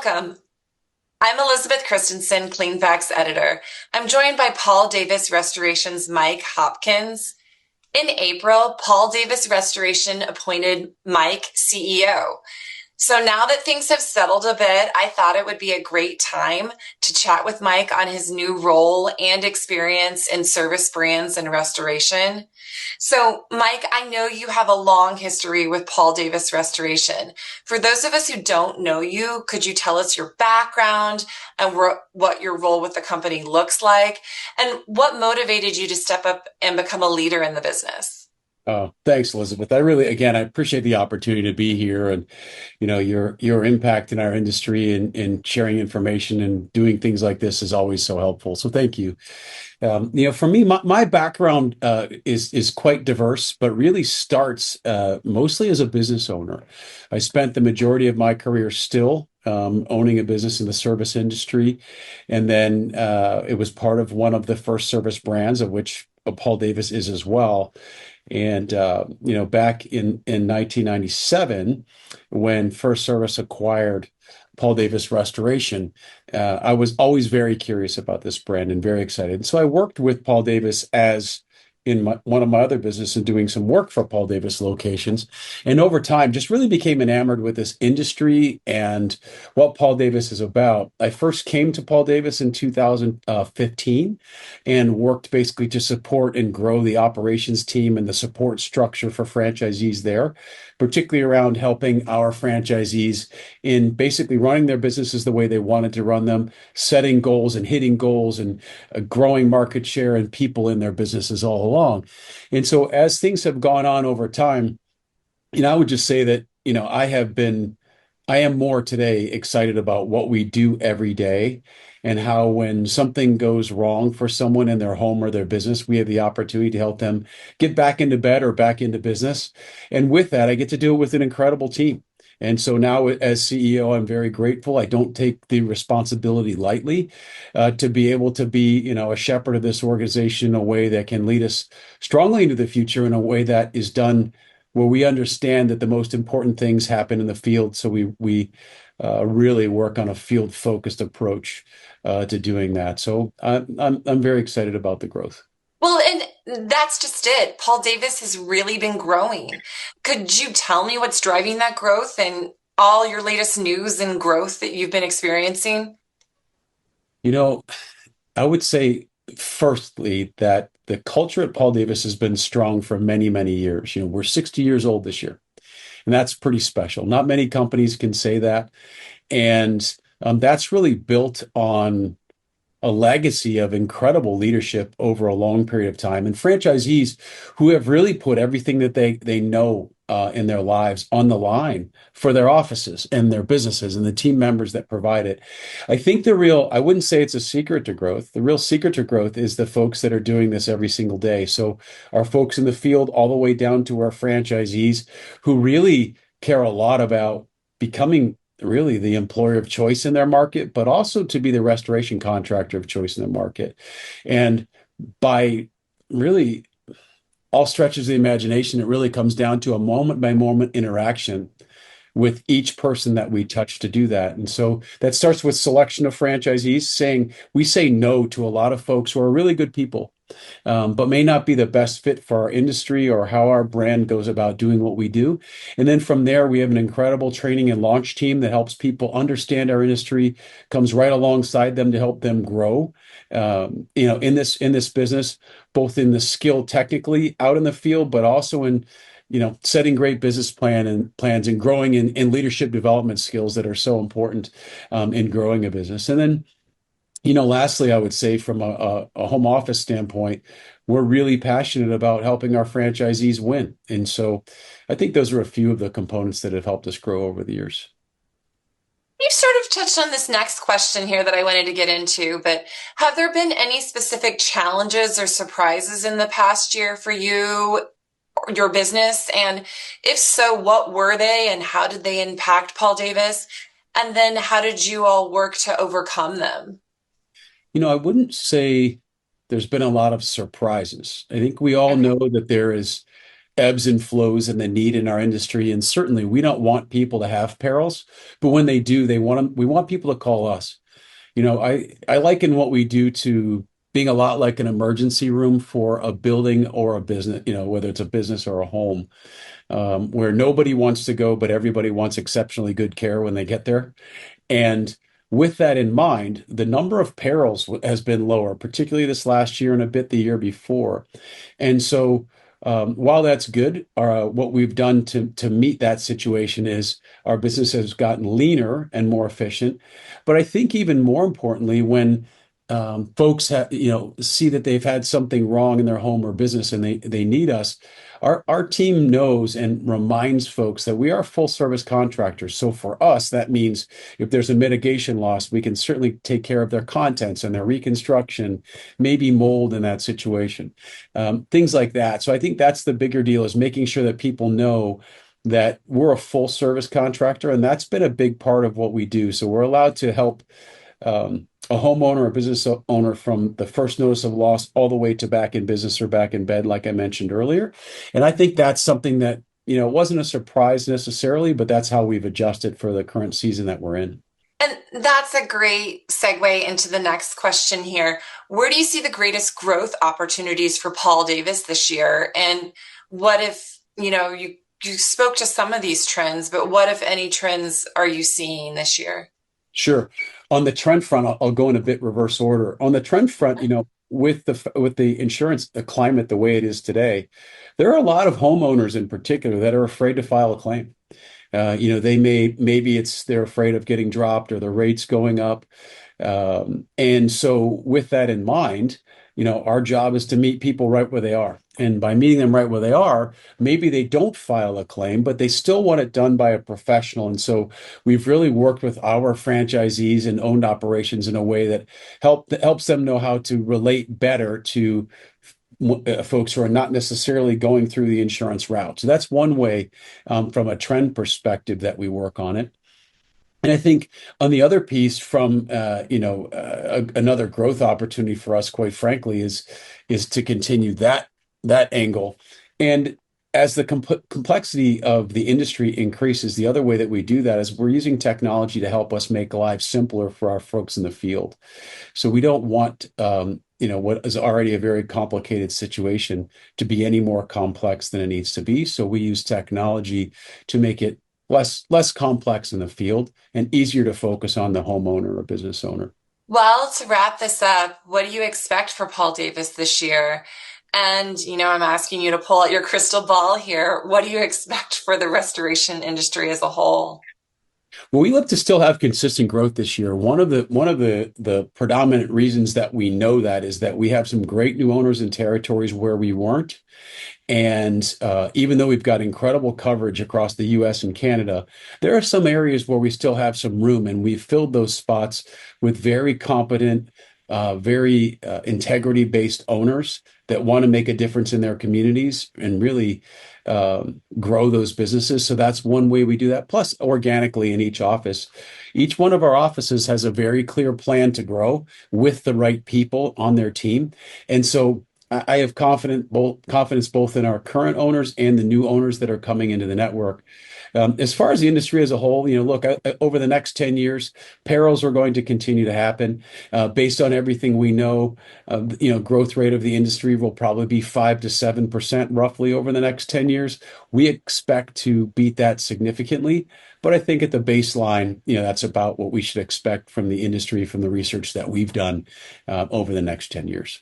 Welcome. I'm Elizabeth Christensen, Cleanfax editor. I'm joined by Paul Davis Restoration's Mike Hopkins. In April, Paul Davis Restoration appointed Mike CEO. So now that things have settled a bit, I thought it would be a great time to chat with Mike on his new role and experience in service brands and restoration. So, Mike, I know you have a long history with Paul Davis Restoration. For those of us who don't know you, could you tell us your background and what your role with the company looks like, and what motivated you to step up and become a leader in the business? Oh, thanks, Elizabeth. I appreciate the opportunity to be here and, your impact in our industry and sharing information and doing things like this is always so helpful. So thank you. For me, my background is quite diverse, but really starts mostly as a business owner. I spent the majority of my career still owning a business in the service industry, and then it was part of one of the first service brands, of which Paul Davis is as well. And back in 1997, when First Service acquired Paul Davis Restoration, I was always very curious about this brand and very excited. And so I worked with Paul Davis as in one of my other businesses and doing some work for Paul Davis locations. And over time, just really became enamored with this industry and what Paul Davis is about. I first came to Paul Davis in 2015 and worked basically to support and grow the operations team and the support structure for franchisees there, particularly around helping our franchisees in basically running their businesses the way they wanted to run them, setting goals and hitting goals and growing market share and people in their businesses all along. And so as things have gone on over time, I would just say that, I am more today excited about what we do every day and how when something goes wrong for someone in their home or their business, we have the opportunity to help them get back into bed or back into business. And with that, I get to do it with an incredible team. And so now, as CEO, I'm very grateful. I don't take the responsibility lightly to be able to be, a shepherd of this organization in a way that can lead us strongly into the future in a way that is done where we understand that the most important things happen in the field. So we really work on a field focused approach to doing that. So I'm very excited about the growth. Well, and that's just it. Paul Davis has really been growing. Could you tell me what's driving that growth and all your latest news and growth that you've been experiencing? You know, I would say, firstly, that the culture at Paul Davis has been strong for many, many years. We're 60 years old this year, and that's pretty special. Not many companies can say that. And that's really built on a legacy of incredible leadership over a long period of time and franchisees who have really put everything that they know in their lives on the line for their offices and their businesses and the team members that provide it. I wouldn't say it's a secret to growth. The real secret to growth is the folks that are doing this every single day. So our folks in the field, all the way down to our franchisees who really care a lot about becoming really the employer of choice in their market, but also to be the restoration contractor of choice in the market. And by really all stretches of the imagination, it really comes down to a moment by moment interaction with each person that we touch to do that. And so that starts with selection of franchisees, saying we say no to a lot of folks who are really good people, but may not be the best fit for our industry or how our brand goes about doing what we do. And then from there, we have an incredible training and launch team that helps people understand our industry, comes right alongside them to help them grow, in this business, both in the skill technically out in the field, but also in setting great business plans and growing in leadership development skills that are so important in growing a business. And then lastly, I would say from a home office standpoint, we're really passionate about helping our franchisees win. And so I think those are a few of the components that have helped us grow over the years. You sort of touched on this next question here that I wanted to get into, but have there been any specific challenges or surprises in the past year for you, or your business? And if so, what were they and how did they impact Paul Davis? And then how did you all work to overcome them? I wouldn't say there's been a lot of surprises. I think we all Okay. know that there is ebbs and flows and the need in our industry. And certainly we don't want people to have perils, but when they do, we want people to call us. I liken what we do to being a lot like an emergency room for a building or a business, whether it's a business or a home, where nobody wants to go, but everybody wants exceptionally good care when they get there. And with that in mind, the number of perils has been lower, particularly this last year and a bit the year before. And so, while that's good, what we've done to meet that situation is our business has gotten leaner and more efficient. But I think even more importantly, when folks see that they've had something wrong in their home or business and they need us, our team knows and reminds folks that we are full service contractors. So for us, that means if there's a mitigation loss, we can certainly take care of their contents and their reconstruction, maybe mold in that situation, things like that. So I think that's the bigger deal, is making sure that people know that we're a full service contractor, and that's been a big part of what we do. So we're allowed to help a homeowner or business owner from the first notice of loss all the way to back in business or back in bed, like I mentioned earlier. And I think that's something that, wasn't a surprise necessarily, but that's how we've adjusted for the current season that we're in. And that's a great segue into the next question here. Where do you see the greatest growth opportunities for Paul Davis this year? And what if, you spoke to some of these trends, but what if any trends are you seeing this year? Sure. On the trend front, I'll go in a bit reverse order. On the trend front, with the insurance climate the way it is today, there are a lot of homeowners in particular that are afraid to file a claim. Maybe they're afraid of getting dropped or the rates going up. And so with that in mind, our job is to meet people right where they are. And by meeting them right where they are, maybe they don't file a claim, but they still want it done by a professional. And so we've really worked with our franchisees and owned operations in a way that helps them know how to relate better to folks who are not necessarily going through the insurance route. So that's one way, from a trend perspective, that we work on it. And I think on the other piece, from another growth opportunity for us, quite frankly, is to continue that angle. And as the complexity of the industry increases, the other way that we do that is we're using technology to help us make lives simpler for our folks in the field. So we don't want what is already a very complicated situation to be any more complex than it needs to be. So we use technology to make it less complex in the field and easier to focus on the homeowner or business owner. Well, to wrap this up, what do you expect for Paul Davis this year? And, I'm asking you to pull out your crystal ball here. What do you expect for the restoration industry as a whole? Well, we look to still have consistent growth this year. One of the predominant reasons that we know that is that we have some great new owners in territories where we weren't. And even though we've got incredible coverage across the US and Canada, there are some areas where we still have some room, and we've filled those spots with very competent, very integrity-based owners that want to make a difference in their communities and really grow those businesses. So that's one way we do that. Plus, organically in each office, each one of our offices has a very clear plan to grow with the right people on their team. And so I have confidence both in our current owners and the new owners that are coming into the network. As far as the industry as a whole, look, over the next 10 years, perils are going to continue to happen. Based on everything we know, growth rate of the industry will probably be 5 to 7% roughly over the next 10 years. We expect to beat that significantly. But I think at the baseline, that's about what we should expect from the industry, from the research that we've done over the next 10 years.